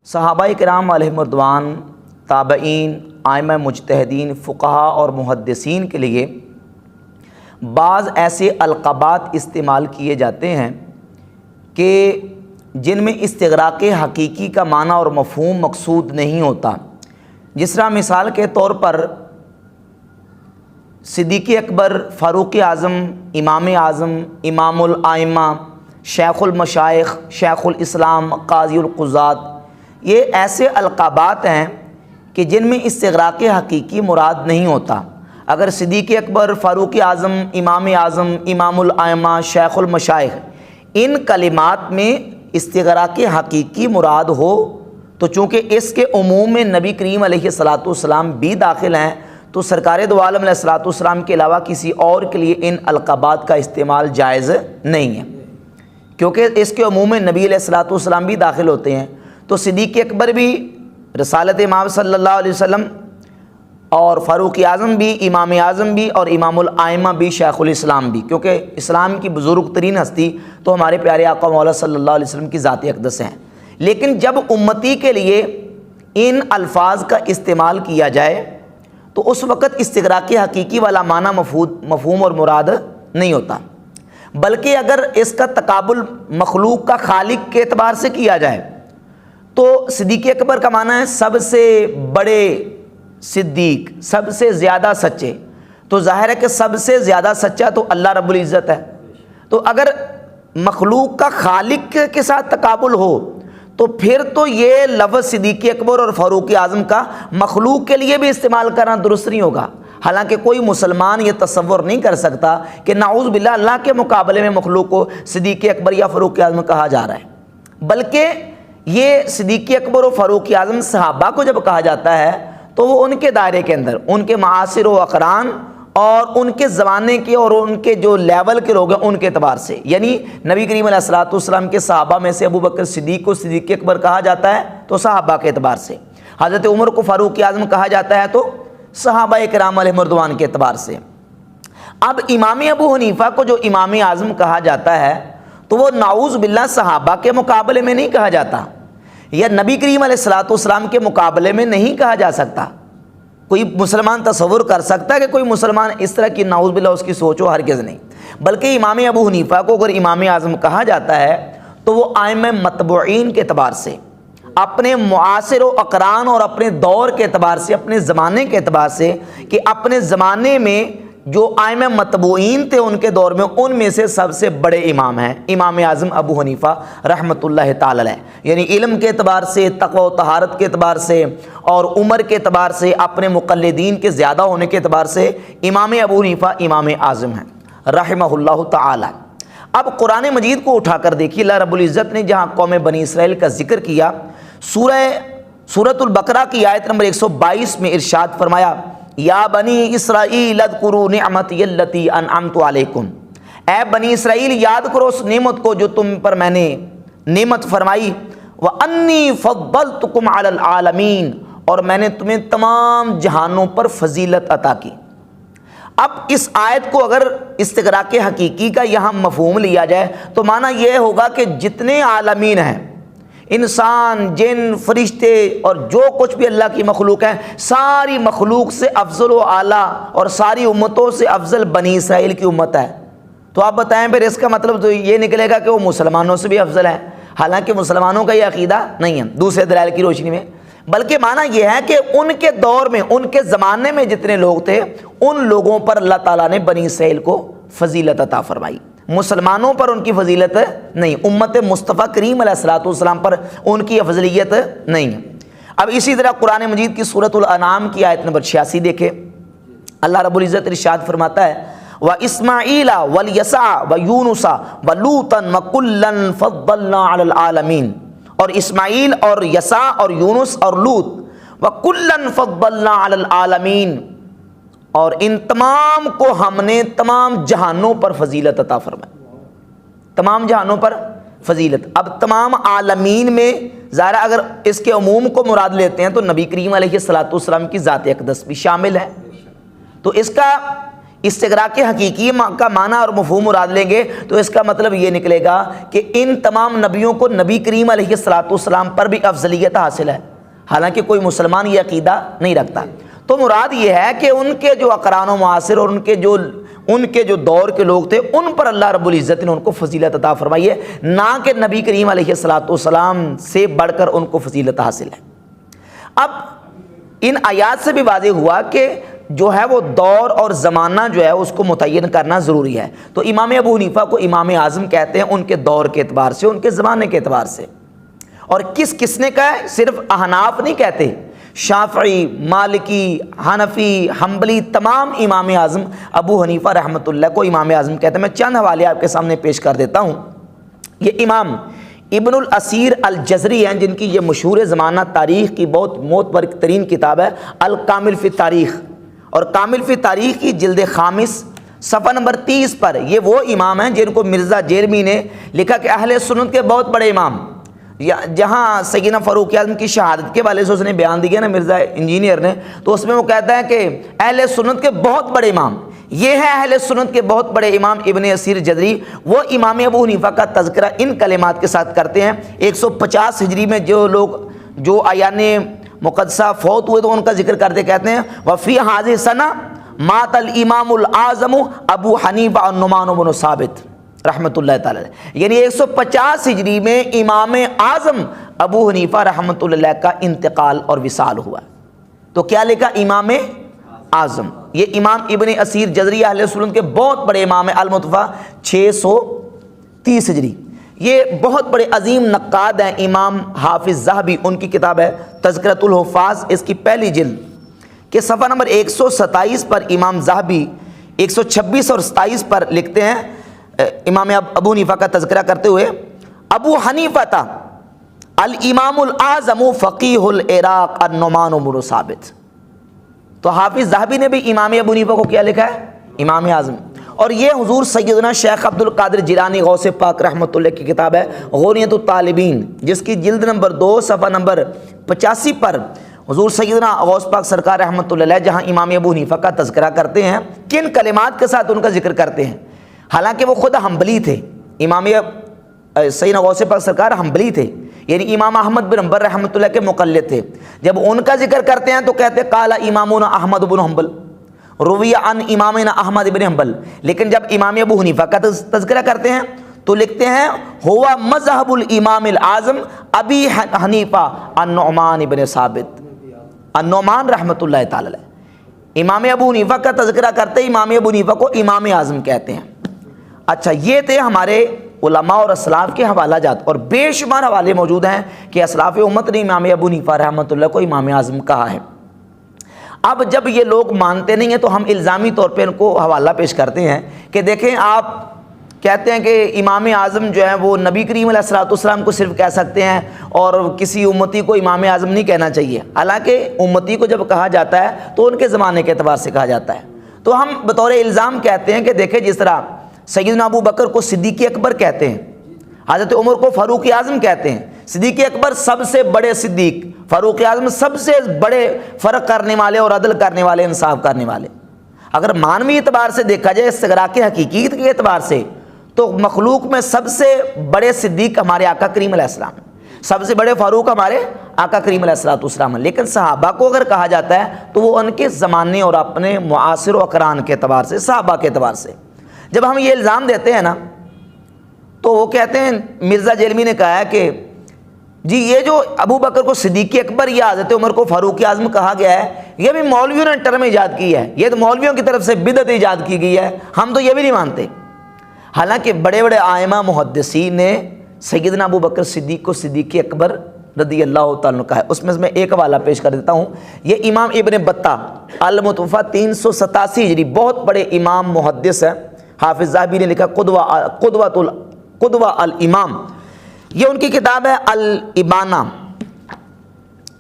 صحابہ کرام علیہم رضوان، تابعین، ائمہ مجتہدین، فقہا اور محدثین کے لیے بعض ایسے القابات استعمال کیے جاتے ہیں کہ جن میں استغراق حقیقی کا معنی اور مفہوم مقصود نہیں ہوتا۔ جس طرح مثال کے طور پر صدیق اکبر، فاروق اعظم، امام اعظم، امام الائمہ، شیخ المشائخ، شیخ الاسلام، قاضی القضات، یہ ایسے القابات ہیں کہ جن میں استغراق حقیقی مراد نہیں ہوتا۔ اگر صدیق اکبر، فاروق اعظم، امام الائمہ، شیخ المشائخ، ان کلمات میں استغراق حقیقی مراد ہو تو چونکہ اس کے عموم میں نبی کریم علیہ الصلاۃ والسلام بھی داخل ہیں، تو سرکار دو عالم علیہ الصلاۃ والسلام کے علاوہ کسی اور کے لیے ان القابات کا استعمال جائز نہیں ہے، کیونکہ اس کے عموم میں نبی علیہ الصلاۃ والسلام بھی داخل ہوتے ہیں۔ تو صدیق اکبر بھی رسالت امام صلی اللہ علیہ وسلم، اور فاروق اعظم بھی، امام اعظم بھی، اور امام الائمہ بھی، شیخ الاسلام بھی، کیونکہ اسلام کی بزرگ ترین ہستی تو ہمارے پیارے آقا مولا صلی اللہ علیہ وسلم کی ذات اقدس ہیں۔ لیکن جب امتی کے لیے ان الفاظ کا استعمال کیا جائے تو اس وقت استغراق حقیقی والا معنی مفہوم اور مراد نہیں ہوتا، بلکہ اگر اس کا تقابل مخلوق کا خالق کے اعتبار سے کیا جائے تو صدیق اکبر کا معنی ہے سب سے بڑے صدیق، سب سے زیادہ سچے، تو ظاہر ہے کہ سب سے زیادہ سچا تو اللہ رب العزت ہے۔ تو اگر مخلوق کا خالق کے ساتھ تقابل ہو تو پھر تو یہ لفظ صدیق اکبر اور فاروق اعظم کا مخلوق کے لیے بھی استعمال کرنا درست نہیں ہوگا۔ حالانکہ کوئی مسلمان یہ تصور نہیں کر سکتا کہ نعوذ باللہ اللہ کے مقابلے میں مخلوق کو صدیق اکبر یا فاروق اعظم کہا جا رہا ہے، بلکہ یہ صدیق اکبر و فاروق اعظم صحابہ کو جب کہا جاتا ہے تو وہ ان کے دائرے کے اندر، ان کے معاصر و اقران اور ان کے زمانے کے اور ان کے جو لیول کے لوگ ہیں ان کے اعتبار سے، یعنی نبی کریم علیہ الصلوۃ والسلام کے صحابہ میں سے ابو بکر صدیق کو صدیق اکبر کہا جاتا ہے تو صحابہ کے اعتبار سے، حضرت عمر کو فاروق اعظم کہا جاتا ہے تو صحابہ کرام علیہم رضوان کے اعتبار سے۔ اب امام ابو حنیفہ کو جو امام اعظم کہا جاتا ہے تو وہ نعوذ باللہ صحابہ کے مقابلے میں نہیں کہا جاتا، یا نبی کریم علیہ الصلوۃ والسلام کے مقابلے میں نہیں کہا جا سکتا۔ کوئی مسلمان تصور کر سکتا ہے کہ کوئی مسلمان اس طرح کی نعوذ باللہ اس کی سوچ ہو؟ ہرگز نہیں۔ بلکہ امام ابو حنیفہ کو اگر امام اعظم کہا جاتا ہے تو وہ ائمہ متبوعین کے اعتبار سے، اپنے معاصر و اقران اور اپنے دور کے اعتبار سے، اپنے زمانے کے اعتبار سے، کہ اپنے زمانے میں جو ائمہ متبوعین تھے ان کے دور میں، ان میں سے سب سے بڑے امام ہیں امام اعظم ابو حنیفہ رحمۃ اللہ تعالی علیہ، یعنی علم کے اعتبار سے، تقوی و طہارت کے اعتبار سے، اور عمر کے اعتبار سے، اپنے مقلدین کے زیادہ ہونے کے اعتبار سے امام ابو حنیفہ امام اعظم ہیں رحمہ اللہ تعالی۔ اب قرآن مجید کو اٹھا کر دیکھیے، اللہ رب العزت نے جہاں قوم بنی اسرائیل کا ذکر کیا، سورۃ البقرہ کی آیت نمبر 122 میں ارشاد فرمایا، یا بنی اسرائیل اذکروا نعمتی التی انعمت علیکم، اے بنی اسرائیل یاد کرو اس نعمت کو جو تم پر میں نے نعمت فرمائی، وانی فضلتکم علی العالمین، اور میں نے تمہیں تمام جہانوں پر فضیلت عطا کی۔ اب اس آیت کو اگر استغراق حقیقی کا یہاں مفہوم لیا جائے تو معنی یہ ہوگا کہ جتنے عالمین ہیں، انسان، جن، فرشتے اور جو کچھ بھی اللہ کی مخلوق ہے، ساری مخلوق سے افضل و اعلیٰ اور ساری امتوں سے افضل بنی اسرائیل کی امت ہے۔ تو آپ بتائیں پھر اس کا مطلب تو یہ نکلے گا کہ وہ مسلمانوں سے بھی افضل ہے، حالانکہ مسلمانوں کا یہ عقیدہ نہیں ہے دوسرے دلائل کی روشنی میں، بلکہ معنی یہ ہے کہ ان کے دور میں، ان کے زمانے میں جتنے لوگ تھے ان لوگوں پر اللہ تعالیٰ نے بنی اسرائیل کو فضیلت عطا فرمائی، مسلمانوں پر ان کی فضیلت نہیں، امت مصطفیٰ کریم علیہ الصلوۃ والسلام پر ان کی افضلیت نہیں ہے۔ اب اسی طرح قرآن مجید کی سورۃ الانعام کی آیت نمبر 86 دیکھیں، اللہ رب العزت ارشاد فرماتا ہے، وَإِسْمَاعِيلَ وَالْيَسَعَ وَيُونُسَ وَلُوطًا وَكُلًّا فَضَّلْنَا عَلَى الْعَالَمِينَ، اور اسماعیل اور یسع اور یونس اور لوط، وَكُلًّا فَضَّلْنَا عَلَى الْعَالَمِينَ، اور ان تمام کو ہم نے تمام جہانوں پر فضیلت عطا فرمائی، تمام جہانوں پر فضیلت۔ اب تمام عالمین میں ظاہر اگر اس کے عموم کو مراد لیتے ہیں تو نبی کریم علیہ الصلوۃ والسلام کی ذات اقدس بھی شامل ہے، تو اس کا استغراق حقیقی کا معنی اور مفہوم مراد لیں گے تو اس کا مطلب یہ نکلے گا کہ ان تمام نبیوں کو نبی کریم علیہ الصلوۃ والسلام پر بھی افضلیت حاصل ہے، حالانکہ کوئی مسلمان یہ عقیدہ نہیں رکھتا۔ تو مراد یہ ہے کہ ان کے جو اقران و معاصر اور ان کے جو دور کے لوگ تھے ان پر اللہ رب العزت نے ان کو فضیلت عطا فرمائی ہے، نہ کہ نبی کریم علیہ الصلوۃ والسلام سے بڑھ کر ان کو فضیلت حاصل ہے۔ اب ان آیات سے بھی واضح ہوا کہ جو ہے وہ دور اور زمانہ جو ہے اس کو متعین کرنا ضروری ہے۔ تو امام ابو حنیفہ کو امام اعظم کہتے ہیں ان کے دور کے اعتبار سے، ان کے زمانے کے اعتبار سے۔ اور کس نے کہا ہے؟ صرف احناف نہیں کہتے، شافعی، مالکی، حنفی، حنبلی، تمام امام اعظم ابو حنیفہ رحمۃ اللہ کو امام اعظم کہتے ہیں۔ میں چند حوالے آپ کے سامنے پیش کر دیتا ہوں۔ یہ امام ابن الاسیر الجزری ہیں جن کی یہ مشہور زمانہ تاریخ کی بہت معتبر ترین کتاب ہے الکامل فی تاریخ، اور کامل فی تاریخ کی جلد خامس صفحہ نمبر 30 پر یہ وہ امام ہیں جن کو مرزا جیرمی نے لکھا کہ اہل سنت کے بہت بڑے امام، جہاں سیدنا فاروق اعظم کی شہادت کے والے سے اس نے بیان دیا نا مرزا انجینئر نے، تو اس میں وہ کہتا ہے کہ اہل سنت کے بہت بڑے امام، یہ ہے اہل سنت کے بہت بڑے امام ابن اسیر جزری۔ وہ امام ابو حنیفہ کا تذکرہ ان کلمات کے ساتھ کرتے ہیں۔ 150 ہجری میں جو ایان مقدسہ فوت ہوئے تو ان کا ذکر کرتے کہتے ہیں وفی حاضر سنہ مات الامام العظم ابو حنیفہ النعمان بن ثابت رحمۃ اللہ تعالی، یعنی 150 ہجری میں امام اعظم ابو حنیفہ رحمۃ اللہ کا انتقال اور وصال ہوا۔ تو کیا لکھا؟ امام اعظم۔ یہ امام ابن اسیر جزری اہل سنت کے بہت بڑے امام ہیں، المتوفیٰ 630 ہجری۔ یہ بہت بڑے عظیم نقاد ہیں، امام حافظ ذہبی، ان کی کتاب ہے تذکرۃ الحفاظ، اس کی پہلی جلد کے صفحہ نمبر 127 پر امام ذہبی 126 اور 27 پر لکھتے ہیں امام ابو حنیفہ کا تذکرہ کرتے ہوئے، ابو حنیفہ تھا الامام الاعظم فقیہ العراق النعمان بن ثابت۔ تو حافظ ذہبی نے بھی امام ابو حنیفہ کو کیا لکھا ہے؟ امام اعظم۔ اور یہ حضور سیدنا شیخ عبد القادر جیلانی غوث پاک رحمۃ اللہ کی کتاب ہے غنیۃ الطالبین، جس کی جلد نمبر 2 صفحہ نمبر 85 پر حضور سیدنا غوث پاک سرکار رحمۃ اللہ علیہ جہاں امام ابو حنیفہ کا تذکرہ کرتے ہیں، کن کلمات کے ساتھ ان کا ذکر کرتے ہیں، حالانکہ وہ خود حنبلی تھے، امام سیدنا غوث پاک سرکار حنبلی تھے، یعنی امام احمد بن حنبل رحمۃ اللہ کے مقلد تھے۔ جب ان کا ذکر کرتے ہیں تو کہتے ہیں قال امامنا احمد بن حنبل روی عن امامنا احمد بن حنبل، لیکن جب امام ابو حنیفہ کا تذکرہ کرتے ہیں تو لکھتے ہیں ہوا مذہب الامام الاعظم ابی حنیفہ النعمان بن ثابت النعمان رحمۃ اللہ تعالی علیہ۔ امام ابو حنیفہ کا تذکرہ کرتے امام ابو حنیفہ کو امام اعظم کہتے ہیں۔ اچھا، یہ تھے ہمارے علماء اور اسلاف کے حوالہ جات، اور بے شمار حوالے موجود ہیں کہ اسلاف امت نے امام ابو حنیفہ رحمۃ اللہ کو امام اعظم کہا ہے۔ اب جب یہ لوگ مانتے نہیں ہیں تو ہم الزامی طور پہ ان کو حوالہ پیش کرتے ہیں کہ دیکھیں آپ کہتے ہیں کہ امام اعظم جو ہے وہ نبی کریم علیہ الصلوۃ والسلام کو صرف کہہ سکتے ہیں اور کسی امتی کو امام اعظم نہیں کہنا چاہیے، حالانکہ امتی کو جب کہا جاتا ہے تو ان کے زمانے کے اعتبار سے کہا جاتا ہے۔ تو ہم بطور الزام کہتے ہیں کہ دیکھیں جس طرح سیدنا ابو بکر کو صدیق اکبر کہتے ہیں، حضرت عمر کو فاروق اعظم کہتے ہیں، صدیق اکبر سب سے بڑے صدیق، فاروق اعظم سب سے بڑے فرق کرنے والے اور عدل کرنے والے، انصاف کرنے والے۔ اگر مانوی اعتبار سے دیکھا جائے، استغراق حقیقیت کے اعتبار سے، تو مخلوق میں سب سے بڑے صدیق ہمارے آقا کریم علیہ السلام، سب سے بڑے فاروق ہمارے آقا کریم علیہ السلام۔ لیکن صحابہ کو اگر کہا جاتا ہے تو وہ ان کے زمانے اور اپنے معاصر و اقران کے اعتبار سے، صحابہ کے اعتبار سے۔ جب ہم یہ الزام دیتے ہیں نا تو وہ کہتے ہیں، مرزا جیلمی نے کہا ہے کہ جی یہ جو ابو بکر کو صدیق اکبر یا حضرت عمر کو فاروق اعظم کہا گیا ہے، یہ بھی مولویوں نے ٹرم ایجاد کی ہے، یہ تو مولویوں کی طرف سے بدعت ایجاد کی گئی ہے، ہم تو یہ بھی نہیں مانتے۔ حالانکہ بڑے بڑے آئمہ محدثین نے سیدنا ابو بکر صدیق کو صدیق اکبر رضی اللہ تعالیٰ عنہ کہا ہے۔ اس میں ایک حوالہ پیش کر دیتا ہوں، یہ امام ابن بطہ المتوفیٰ 387 ہجری، بہت بڑے امام محدث ہیں، حافظ ذہبی نے لکھا قدوہ الامام، یہ ان کی کتاب ہے الابانہ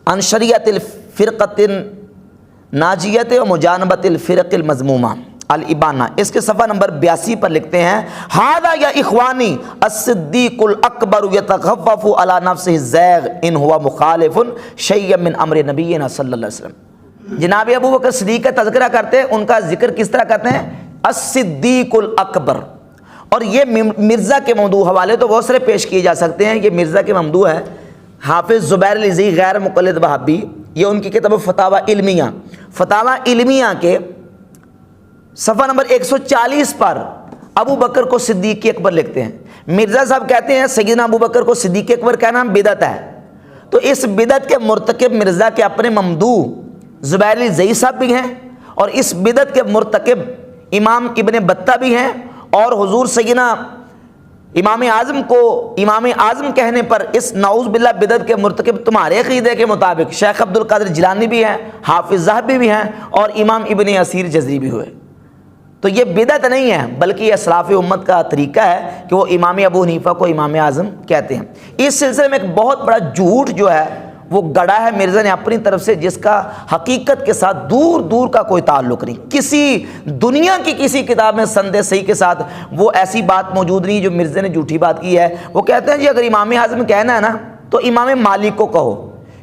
عن شریعت الفرقۃ الناجیۃ و مجانبۃ الفرق المذمومہ، الابانہ، اس کے صفحہ نمبر 82 پر لکھتے ہیں ھذا یا اخوانی الصدیق الاکبر یتخفف علی نفسہ الزیغ ان ہوا مخالف شیئا من امر نبینا صلی اللہ علیہ وسلم۔ جناب ابو بکر صدیق کا تذکرہ کرتے ہیں، ان کا ذکر کس طرح کرتے ہیں؟ الصدیق الاکبر۔ اور یہ مرزا کے موضوع حوالے تو بہت سارے پیش کیے جا سکتے ہیں، یہ مرزا کے موضوع ہے، حافظ زبیر العزی غیر مقلد وہابی، یہ ان کی کتاب فتاوی علمیہ، فتاوی علمیہ کے صفحہ نمبر 140 پر ابو بکر کو صدیق اکبر لکھتے ہیں۔ مرزا صاحب کہتے ہیں سیدنا ابو بکر کو صدیق اکبر کہنا بدعت ہے، تو اس بدعت کے مرتکب مرزا کے اپنے ممدوح زبیر العزی صاحب بھی ہیں، اور اس بدعت کے مرتکب امام ابن بطہ بھی ہیں، اور حضور سیدنا امام اعظم کو امام اعظم کہنے پر اس نعوذ باللہ بدعت کے مرتکب تمہارے عقیدے کے مطابق شیخ عبد القادر جیلانی بھی ہیں، حافظ ذہبی بھی ہیں، اور امام ابن اسیر جزری بھی ہوئے۔ تو یہ بدعت نہیں ہے، بلکہ یہ اسلاف امت کا طریقہ ہے کہ وہ امام ابو حنیفہ کو امام اعظم کہتے ہیں۔ اس سلسلے میں ایک بہت بڑا جھوٹ جو ہے وہ گڑا ہے مرزا نے اپنی طرف سے، جس کا حقیقت کے ساتھ دور دور کا کوئی تعلق نہیں۔ کسی دنیا کی کسی کتاب میں سند صحیح کے ساتھ وہ ایسی بات موجود نہیں جو مرزا نے جھوٹی بات کی ہے۔ وہ کہتے ہیں جی اگر امام اعظم کہنا ہے نا تو امام مالک کو کہو،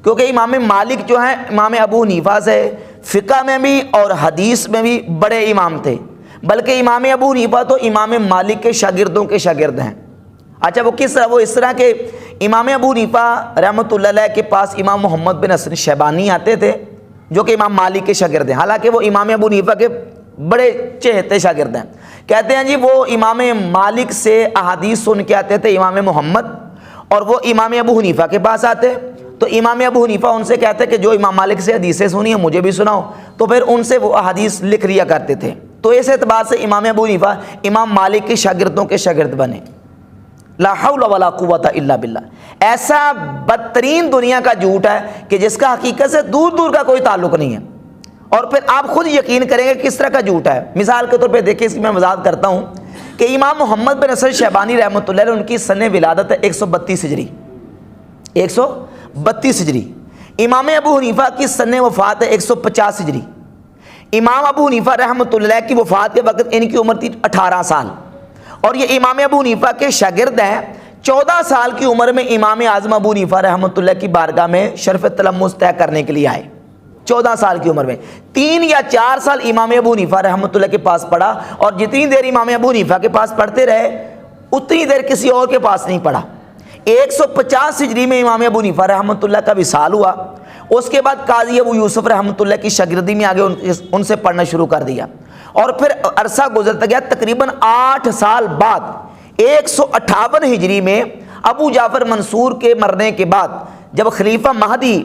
کیونکہ امام مالک جو ہیں امام ابو حنیفہ سے فقہ میں بھی اور حدیث میں بھی بڑے امام تھے، بلکہ امام ابو حنیفہ تو امام مالک کے شاگردوں کے شاگرد ہیں۔ اچھا وہ کس طرح؟ وہ اس طرح کہ امام ابو حنیفہ رحمۃ اللہ علیہ کے پاس امام محمد بن حسن شیبانی آتے تھے جو کہ امام مالک کے شاگرد ہیں، حالانکہ وہ امام ابو حنیفہ کے بڑے چہتے شاگرد ہیں۔ کہتے ہیں جی وہ امام مالک سے احادیث سن کے آتے تھے امام محمد، اور وہ امام ابو حنیفہ کے پاس آتے تو امام ابو حنیفہ ان سے کہتے کہ جو امام مالک سے حدیثیں سنی ہیں مجھے بھی سناؤ، تو پھر ان سے وہ احادیث لکھ لیا کرتے تھے۔ تو اس اعتبار سے امام ابو حنیفہ امام مالک کے شاگردوں کے شاگرد بنے۔ لا حول ولا قوت الا باللہ۔ ایسا بدترین دنیا کا جھوٹ ہے کہ جس کا حقیقت سے دور دور کا کوئی تعلق نہیں ہے، اور پھر آپ خود یقین کریں گے کس طرح کا جھوٹ ہے۔ مثال کے طور پہ دیکھیں، اس کی میں وضاحت کرتا ہوں کہ امام محمد بن حسن شیبانی رحمۃ اللہ علیہ ان کی سن ولادت ہے 132 ہجری، 132 ہجری۔ امام ابو حنیفہ کی سن وفات ہے 150 ہجری۔ امام ابو حنیفہ رحمۃ اللہ علیہ کی وفات کے وقت ان کی عمر تھی 18 سال، اور یہ امام ابو حنیفہ کے شاگرد ہیں۔ 14 سال کی عمر میں امام اعظم ابو حنیفہ رحمۃ اللہ کی بارگاہ میں شرف تلمس طے کرنے کے لیے آئے۔ 14 سال کی عمر میں 3 یا 4 سال امام ابو حنیفہ رحمۃ اللہ کے پاس پڑھا، اور جتنی دیر امام ابو حنیفہ کے پاس پڑھتے رہے اتنی دیر کسی اور کے پاس نہیں پڑھا۔ 150 ہجری میں امام ابو حنیفہ رحمۃ اللہ کا وصال ہوا۔ اس کے بعد قاضی ابو یوسف رحمۃ اللہ کی شاگردی میں آگے ان سے پڑھنا شروع کر دیا، اور پھر عرصہ گزرتا گیا۔ تقریباً 8 سال بعد 158 ہجری میں ابو جعفر منصور کے مرنے کے بعد جب خلیفہ مہدی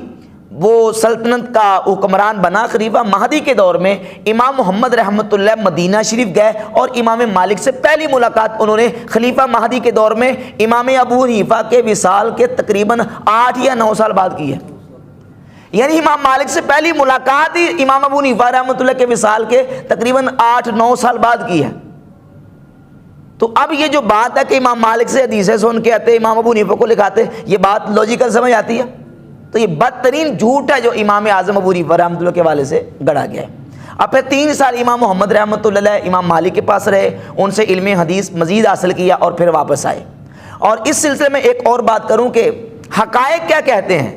وہ سلطنت کا حکمران بنا، خلیفہ مہدی کے دور میں امام محمد رحمۃ اللہ مدینہ شریف گئے، اور امام مالک سے پہلی ملاقات انہوں نے خلیفہ مہدی کے دور میں امام ابو حنیفہ کے وصال کے تقریباً 8 یا 9 سال بعد کی ہے۔ یعنی امام مالک سے پہلی ملاقات ہی امام ابو حنیفہ رحمۃ اللہ کے وصال کے تقریباً 8-9 سال بعد کی ہے۔ تو اب یہ جو بات ہے کہ امام مالک سے حدیثیں سن کے آتے امام ابو حنیفہ کو لکھاتے، یہ بات لاجیکل سمجھ آتی ہے؟ تو یہ بدترین جھوٹ ہے جو امام اعظم ابو حنیفہ رحمۃ اللہ کے حوالے سے گڑا گیا ہے۔ اب پھر 3 سال امام محمد رحمۃ اللہ علیہ امام مالک کے پاس رہے، ان سے علم حدیث مزید حاصل کیا، اور پھر واپس آئے۔ اور اس سلسلے میں ایک اور بات کروں کہ حقائق کیا کہتے ہیں۔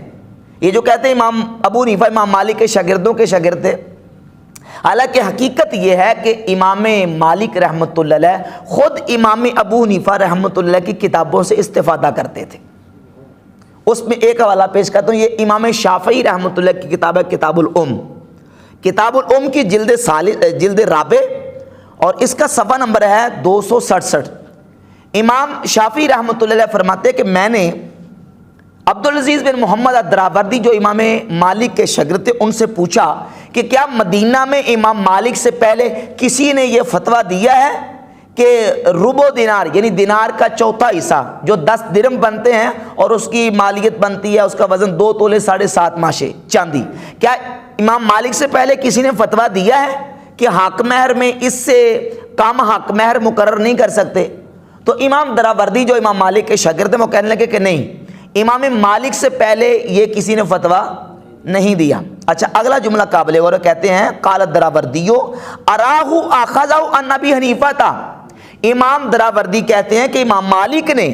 یہ جو کہتے ہیں امام ابو حنیفہ امام مالک کے شاگردوں کے شاگرد تھے، حالانکہ حقیقت یہ ہے کہ امام مالک رحمۃ اللہ علیہ خود امام ابو حنیفہ رحمۃ اللہ کی کتابوں سے استفادہ کرتے تھے۔ اس میں ایک حوالہ پیش کرتا ہوں، یہ امام شافعی رحمۃ اللہ کی کتاب ہے کتاب الام، کتاب الام کی جلد رابع، اور اس کا صفحہ نمبر ہے 267۔ امام شافعی رحمۃ اللہ علیہ فرماتے کہ میں نے عبدالعزیز بن محمد الدراوردی جو امام مالک کے شاگرد تھے ان سے پوچھا کہ کیا مدینہ میں امام مالک سے پہلے کسی نے یہ فتویٰ دیا ہے کہ ربع دینار یعنی دینار کا چوتھا حصہ جو 10 درم بنتے ہیں اور اس کی مالیت بنتی ہے، اس کا وزن 2 تولے 7.5 ماشے چاندی، کیا امام مالک سے پہلے کسی نے فتویٰ دیا ہے کہ حق مہر میں اس سے کم حق مہر مقرر نہیں کر سکتے؟ تو امام دراوردی جو امام مالک کے شاگرد ہیں وہ کہنے لگے کہ نہیں، امام مالک سے پہلے یہ کسی نے فتویٰ نہیں دیا۔ اچھا اگلا جملہ قابل غور کہتے ہیں قال الدراوردی اراہ اخذہ عن ابی حنیفہ تھا، امام دراوردی کہتے ہیں کہ امام مالک نے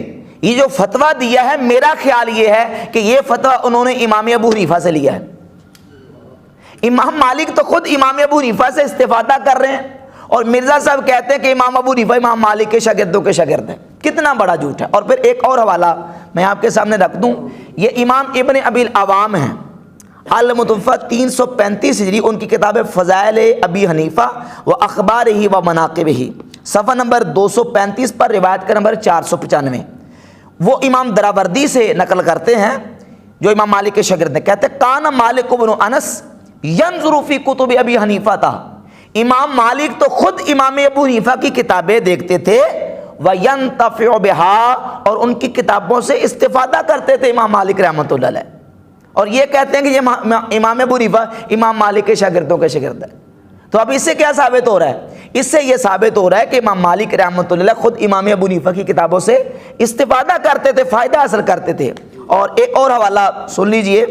یہ جو فتویٰ دیا ہے میرا خیال یہ ہے کہ یہ فتویٰ انہوں نے امام ابو حنیفہ سے لیا ہے۔ امام مالک تو خود امام ابو حنیفہ سے استفادہ کر رہے ہیں، اور مرزا صاحب کہتے ہیں کہ امام ابو حنیفہ امام مالک کے شاگردوں کے شاگرد ہیں. کتنا بڑا جھوٹ ہے. اور پھر ایک اور حوالہ میں آپ کے سامنے رکھ دوں, یہ امام ابن ابی العوام ہیں, المتوفیٰ 335 ہجری, ان کی کتاب فضائل ابی حنیفہ و اخبارہ و مناقبہ, صفحہ نمبر 235 پر روایت کا نمبر 495. وہ امام دراوردی سے نقل کرتے ہیں جو امام مالک کے شاگرد ہیں. کہتے ہیں کان مالک بن انس ینظر فی کتب ابی حنیفہ تھا, امام مالک تو خود امام ابو حنیفہ کی کتابیں دیکھتے تھے, وینتفع بہا, اور ان کی کتابوں سے استفادہ کرتے تھے امام مالک رحمۃ اللہ علیہ. اور یہ کہتے ہیں کہ یہ امام ابو حنیفہ امام مالک کے شاگردوں کے شاگرد ہیں. تو اب اس سے کیا ثابت ہو رہا ہے؟ اس سے یہ ثابت ہو رہا ہے کہ امام مالک رحمۃ اللہ علیہ خود امام ابو حنیفہ کی کتابوں سے استفادہ کرتے تھے, فائدہ حاصل کرتے تھے. اور ایک اور حوالہ سن لیجئے,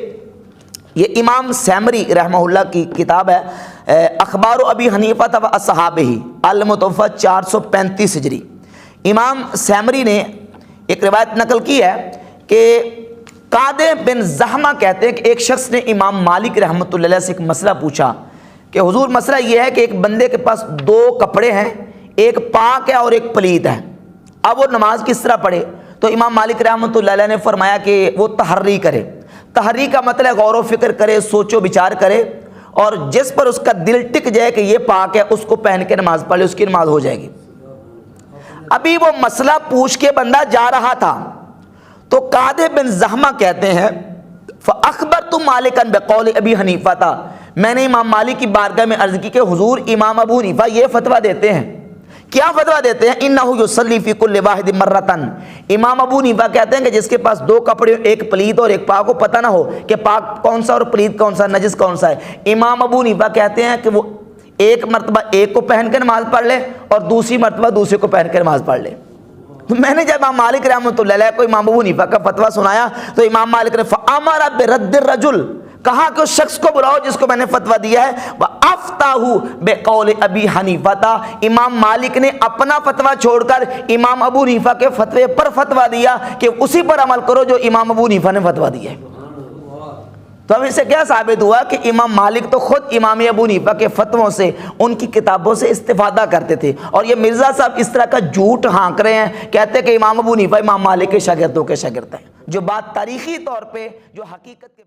یہ امام سیمری رحمہ اللہ کی کتاب ہے اخبار ابی حنیفہ و اصحابہ, المتوفیٰ 435 ہجری. امام سیمری نے ایک روایت نقل کی ہے کہ قادے بن زحمہ کہتے ہیں کہ ایک شخص نے امام مالک رحمۃ اللہ علیہ سے ایک مسئلہ پوچھا کہ حضور مسئلہ یہ ہے کہ ایک بندے کے پاس 2 کپڑے ہیں, ایک پاک ہے اور ایک پلید ہے, اب وہ نماز کس طرح پڑھے؟ تو امام مالک رحمۃ اللہ علیہ نے فرمایا کہ وہ تحری کرے. تحری کا مطلب غور و فکر کرے, سوچ و بچار کرے, اور جس پر اس کا دل ٹک جائے کہ یہ پاک ہے اس کو پہن کے نماز پڑھ لے, اس کی نماز ہو جائے گی. ابھی وہ مسئلہ پوچھ کے بندہ جا رہا تھا تو قادے بن زحمہ کہتے ہیں فَأَخْبَرْتُ مَالِكًا بِقَوْلِ أَبِي حَنِيفَةَ, میں نے امام مالک کی بارگاہ میں عرض کی کہ حضور امام ابو حنیفہ یہ فتویٰ دیتے ہیں. کیا فتویٰ دیتے ہیں؟ اِنَّهُ يُصَلِّي فِي كُلِّ وَاحِدٍ مَرَّةً, امام ابو حنیفہ کہتے ہیں کہ جس کے پاس 2 کپڑے, ایک پلید اور ایک پاک, کو پتہ نہ ہو کہ پاک کون سا اور پلید کون سا, نجس کون سا ہے, امام ابو حنیفہ کہتے ہیں کہ وہ ایک مرتبہ ایک کو پہن کے نماز پڑھ لے اور دوسری مرتبہ دوسرے کو پہن کے نماز پڑھ لے. تو میں نے جب امام مالک رحمۃ اللہ علیہ کو امام ابو حنیفہ کا فتویٰ سنایا تو امام مالک نے فَأَمَرَ بِرَدِّ الرَّجُلِ, کہا کہ اس شخص کو بلاؤ جس کو میں نے فتویٰ دیا ہے. وَأَفْتَاهُ بِقَوْلِ أَبِي حَنِيفَةَ, امام مالک نے اپنا فتویٰ چھوڑ کر امام ابو حنیفہ کے فتوے پر فتویٰ دیا کہ اسی پر عمل کرو جو امام ابو حنیفہ نے فتویٰ دیا ہے. تو اب اس سے کیا ثابت ہوا کہ امام مالک تو خود امام ابو حنیفہ کے فتووں سے, ان کی کتابوں سے استفادہ کرتے تھے. اور یہ مرزا صاحب اس طرح کا جھوٹ ہانک رہے ہیں, کہتے ہیں کہ امام ابو حنیفہ امام مالک کے شاگردوں کے شاگرد ہیں, جو بات تاریخی طور پہ جو حقیقت کے